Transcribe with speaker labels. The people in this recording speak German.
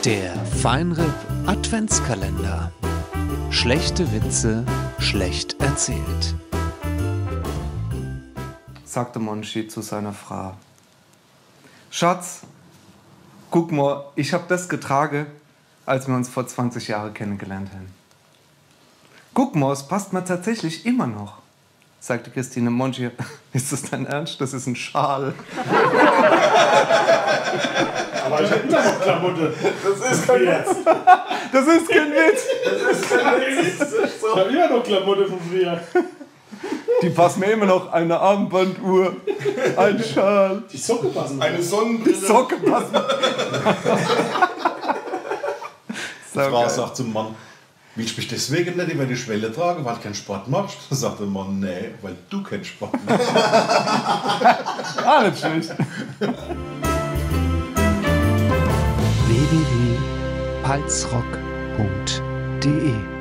Speaker 1: Der Feinripp Adventskalender. Schlechte Witze schlecht erzählt.
Speaker 2: Sagte Monchi zu seiner Frau. Schatz, guck mal, ich hab das getragen, als wir uns vor 20 Jahren kennengelernt haben. Guck mal, es passt mir tatsächlich immer noch, sagte Christine. Monchi, ist das dein Ernst? Das ist ein Schal.
Speaker 3: Aber ich hab immer noch Klamotte.
Speaker 2: Das ist kein Witz. Das ist kein Witz.
Speaker 3: Ich hab immer noch Klamotte von früher.
Speaker 2: Die passen mir immer noch eine Armbanduhr, ein Schal.
Speaker 3: Die Socke passen.
Speaker 4: Eine Sonnenbrille.
Speaker 2: Die Socke passen.
Speaker 4: Die Frau sagt zum Mann, willst du mich deswegen nicht über die Schwelle tragen, weil du keinen Sport machst? Da sagt der Mann, nee, weil du keinen Sport machst.
Speaker 2: Alles schlecht.
Speaker 1: www.palzrock.de